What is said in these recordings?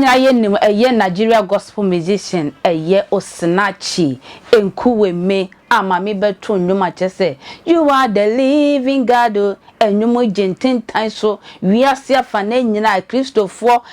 ayenim Nigeria gospel musician Osinachi enkuweme amami beto nnwuma chese you are the living God enwumo gententan so wiase afa na nyina Kristofo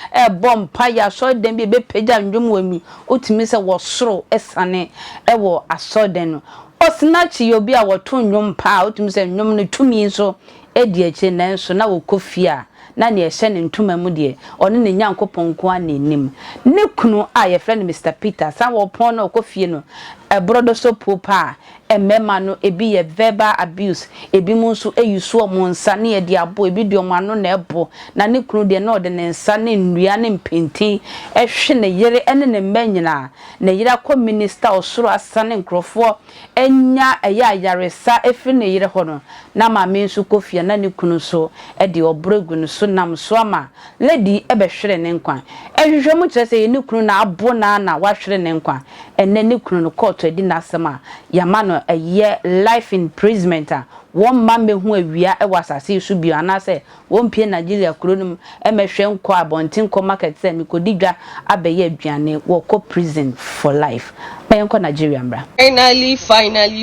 bompa ya so dem be peja nnwumo emi otimi se wo soro esane wo asoden no Osinachi obi a woto nnwom pa otimi se nnwom no tumi so edi eche nanso na wo kofia na ne ehye ne ntoma mu de one ne nyankopon ko anenim ne kunu a ye friend Mr Peter sa wo pon na okofie no ebrodo so popa emema no ebi ye verbal abuse ebi mu nso eyusu omo nsa ne ye de abo ebi de omo ano na ebo na ne kunu de na ode ne nsa ne nnua ne mpenti ehwe ne yere ene ne manyina ne yere akọ minister osoro asane nkrofo enya eya yaresa efi ne yere ho no na ma me nso kofie na ne kunu so e de obregu no so nam so ama lady ebehwere ne nkwan ehwehwe mu kire se ye ne kunu na abo na wahwere ne nkwan enne ne kunu no court edi na asema yamano a year life imprisonment one man hu awia e wasase su bi anase won pie Nigeria kronum e mehwe nko abontin ko market se mikodidwa abeye aduane wo ko prison for life enko Nigeria mbra.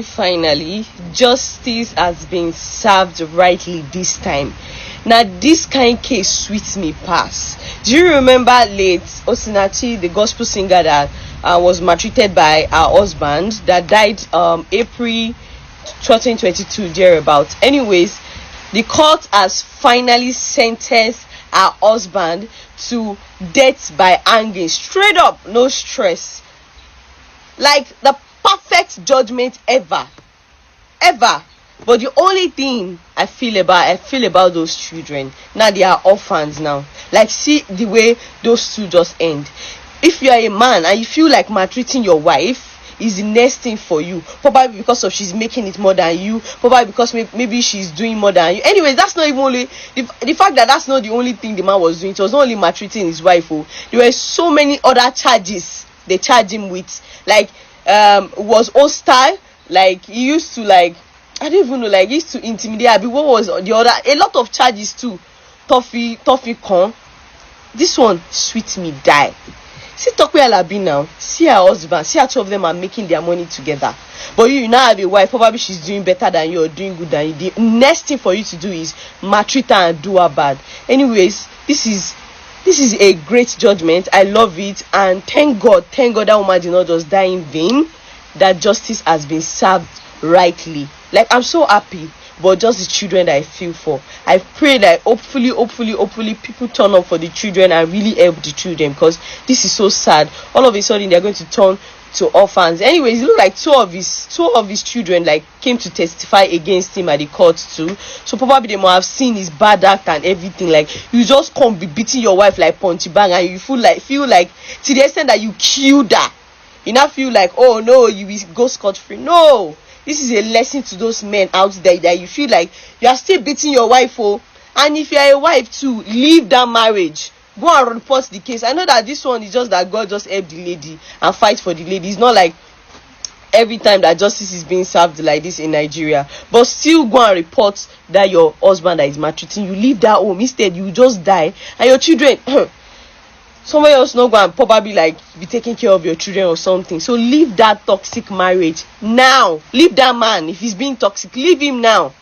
Finally justice has been served rightly this time. Now this kind of case sweets me pass. Do you remember late Osinachi, the gospel singer that was maltreated by her husband that died April 2022 thereabout? Anyways, the court has finally sentenced her husband to death by hanging, straight up, no stress, like the perfect judgment ever. But the only thing I feel about those children, now they are orphans now. Like, see the way those two just end. If you are a man and you feel like maltreating your wife is the next thing for you, probably because of she's making it more than you, probably because maybe she's doing more than you. Anyways, that's not even only the fact that that's not the only thing the man was doing. It was not only maltreating his wife. There were so many other charges they charged him with. Like, was hostile. Like, he used to, like, I don't even know, like, he used to intimidate. What was the other? A lot of charges too. Toffee con. This one, sweet me die. See Tokwe Alabi now. See her husband. See how two of them are making their money together. But you now have a wife. Probably she's doing better than you or doing good than you. The next thing for you to do is maltreat her and do her bad. Anyways, this is a great judgment. I love it, and thank God that woman did not just die in vain. That justice has been served rightly. Like, I'm so happy, but just the children that I feel for. I pray that hopefully people turn up for the children and really help the children, because this is so sad. All of a sudden they're going to turn to orphans. Anyways, it looked like two of his children like came to testify against him at the court too. So probably they might have seen his bad act and everything. Like, you just can't be beating your wife like punchy bang, and you feel like to the extent that you killed her. You now feel like, oh no, you will go scot-free. No. This is a lesson to those men out there that you feel like you are still beating your wife. And if you are a wife too, leave that marriage. Go and report the case. I know that this one is just that God just help the lady and fight for the lady. It's not like every time that justice is being served like this in Nigeria. But still go and report that your husband that is maltreating you. Leave that home. Instead, you just die. And your children... somebody else not going to probably like be taking care of your children or something. So leave that toxic marriage now. Leave that man. If he's being toxic, leave him now.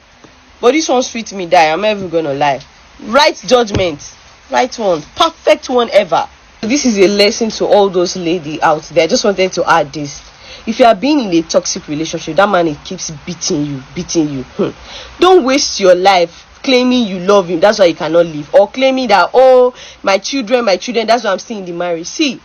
But this one sweet me die. I'm never gonna lie. Right judgment. Right one. Perfect one ever. This is a lesson to all those ladies out there. I just wanted to add this. If you are being in a toxic relationship, that man, it keeps beating you. Don't waste your life claiming you love him, that's why you cannot leave, or claiming that, oh, my children, that's why I'm still in the marriage. See,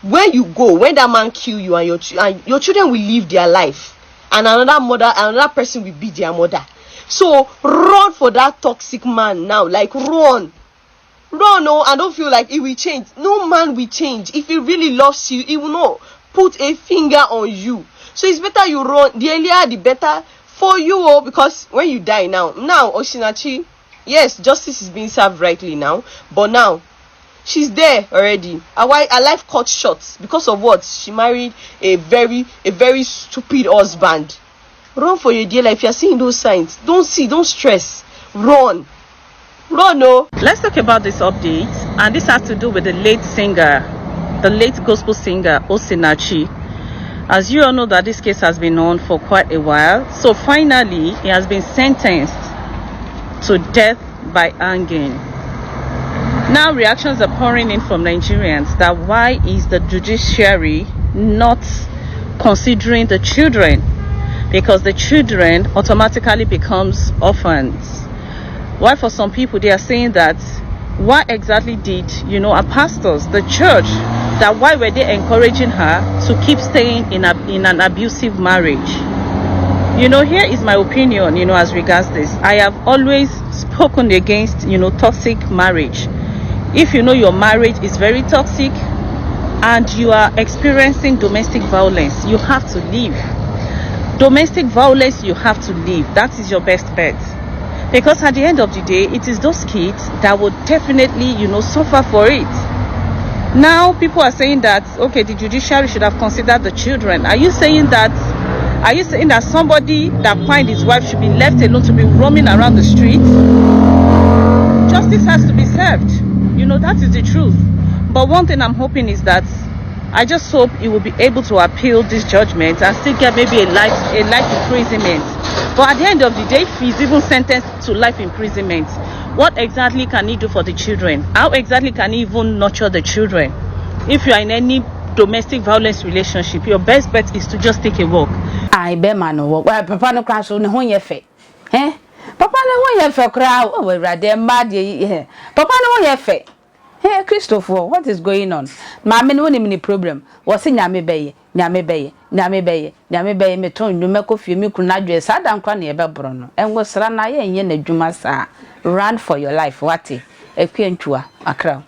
when that man kill you and your children will live their life, and another person will be their mother. So run for that toxic man now. Like, run, no, and don't feel like it will change. No man will change. If he really loves you, he will not put a finger on you. So it's better you run. The earlier the better for you, because when you die now Osinachi, yes, justice is being served rightly now, but now she's there already. Her life cut short because of what? She married a very stupid husband. Run for your dear life. You're seeing those signs, don't stress, run. No. Let's talk about this update, and this has to do with the late singer the late gospel singer Osinachi. As you all know that this case has been on for quite a while, so finally he has been sentenced to death by hanging. Now reactions are pouring in from Nigerians that why is the judiciary not considering the children, because the children automatically becomes orphans. Why for some people they are saying that why exactly did our pastors, the church, that why were they encouraging her to keep staying in an abusive marriage? Here is my opinion, as regards this. I have always spoken against, toxic marriage. If your marriage is very toxic and you are experiencing domestic violence, you have to leave. Domestic violence, you have to leave. That is your best bet. Because at the end of the day, it is those kids that would definitely, suffer for it. Now, people are saying that, okay, the judiciary should have considered the children. Are you saying that somebody that finds his wife should be left alone to be roaming around the streets? Justice has to be served. That is the truth. But one thing I'm hoping is that I just hope he will be able to appeal this judgment and still get maybe a life imprisonment. But at the end of the day, if he's even sentenced to life imprisonment, what exactly can he do for the children? How exactly can he even nurture the children? If you are in any domestic violence relationship, your best bet is to just take a walk. I be man wo papa no kwa so ne ho ye fe. Papa ne ho ye fe kra o we rade mad ye. Papa ne ho ye fe. Hey Christopher, what is going on? Mama no ni problem. Wo se nyame beye me ton nnuma kofie me kunu adwe sa da nkwa na ye bebro no. Enwo sra na ye enye na dwuma sa. Run for your life, what? Ekwentua akra.